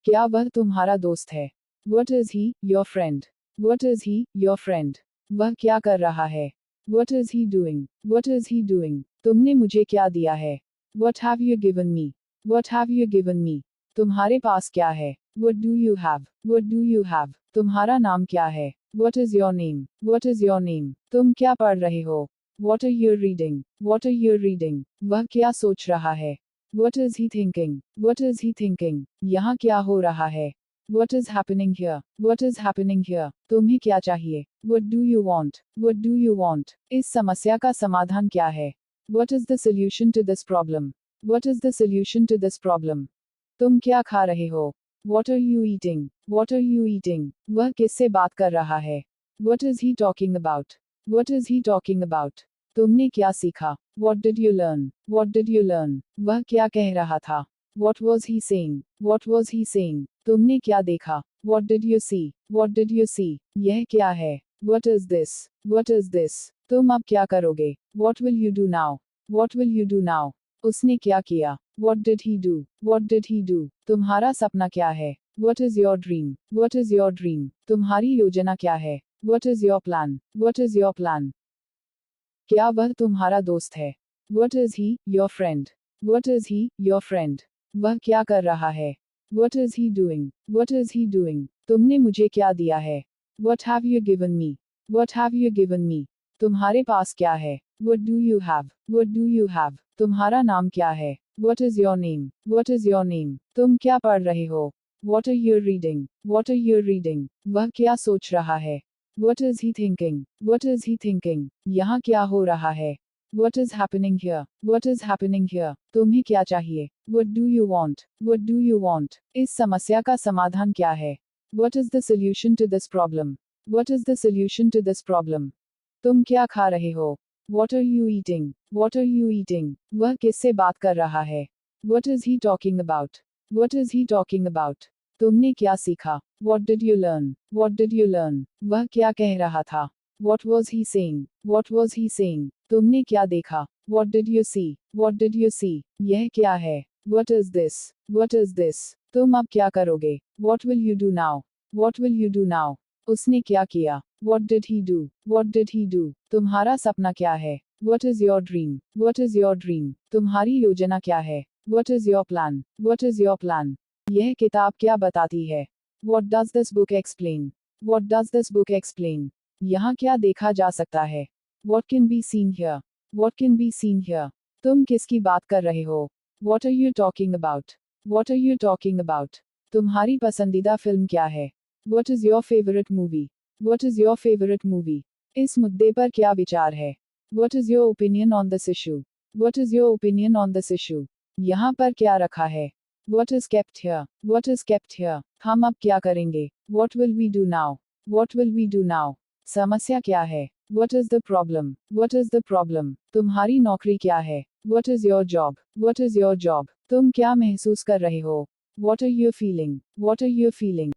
क्या वह तुम्हारा दोस्त है? What is he, your friend? What is he, your friend? वह क्या कर रहा है? What is he doing? What is he doing? तुमने मुझे क्या दिया है? What have you given me? What have you given me? तुम्हारे पास क्या है? What do you have? What do you have? तुम्हारा नाम क्या है? What is your name? What is your name? तुम क्या पढ़ रहे हो? What are you reading? What are you reading? वह क्या सोच रहा है? What is he thinking? What is he thinking? यहाँ क्या हो रहा है? What is happening here? What is happening here? तुम्हें क्या चाहिए? What do you want? What do you want? इस समस्या का समाधान क्या है? What is the solution to this problem? What is the solution to this problem? तुम क्या खा रहे हो? What are you eating? What are you eating? वह किससे बात कर रहा है? What is he talking about? What is he talking about? तुमने क्या सीखा? What did you learn? What did you learn? वह क्या कह रहा था? What was he saying? What was he saying? तुमने क्या देखा? What did you see? What did you see? यह क्या है? What is this? What is this? तुम अब क्या करोगे? What will you do now? What will you do now? उसने क्या किया? What did he do? What did he do? तुम्हारा सपना क्या है? What is your dream? What is your dream? तुम्हारी योजना क्या है? What is your plan? What is your plan? क्या वह तुम्हारा दोस्त है? What is he, your friend? What is he, your friend? वह क्या कर रहा है? What is he doing? What is he doing? तुमने मुझे क्या दिया है? What have you given me? What have you given me? तुम्हारे पास क्या है? What do you have? What do you have? तुम्हारा नाम क्या है? What is your name? What is your name? तुम क्या पढ़ रहे हो? What are you reading? What are you reading? वह क्या सोच रहा है? What is he thinking? What is he thinking? यहाँ क्या हो रहा है? What is happening here? What is happening here? तुम्हें क्या चाहिए? What do you want? What do you want? इस समस्या का समाधान क्या है? What is the solution to this problem? What is the solution to this problem? तुम क्या खा रहे हो? What are you eating? What are you eating? वह किससे बात कर रहा है? What is he talking about? What is he talking about? तुमने क्या सीखा? What did you learn? What did you learn? वह क्या कह रहा था? What was he saying? What was he saying? तुमने क्या देखा? What did you see? What did you see? यह क्या है? What is this? What is this? तुम अब क्या करोगे? What will you do now? What will you do now? उसने क्या किया? What did he do? What did he do? तुम्हारा सपना क्या है? What is your dream? What is your dream? तुम्हारी योजना क्या है? What is your plan? What is your plan? यह किताब क्या बताती है? What does this book explain? What does this book explain? यहाँ क्या देखा जा सकता है? What can be seen here? What can be seen here? तुम किसकी बात कर रहे हो? What are you talking about? What are you talking about? तुम्हारी पसंदीदा फिल्म क्या है? What is your favorite movie? What is your favorite movie? इस मुद्दे पर क्या विचार है? What is your opinion on this issue? What is your opinion on this issue? यहाँ पर क्या रखा है? What is kept here? What is kept here? हम अब क्या करेंगे? What will we do now? What will we do now? समस्या क्या है? What is the problem? What is the problem? तुम्हारी नौकरी क्या है? What is your job? What is your job? तुम क्या महसूस कर रहे हो? What are you feeling? What are you feeling?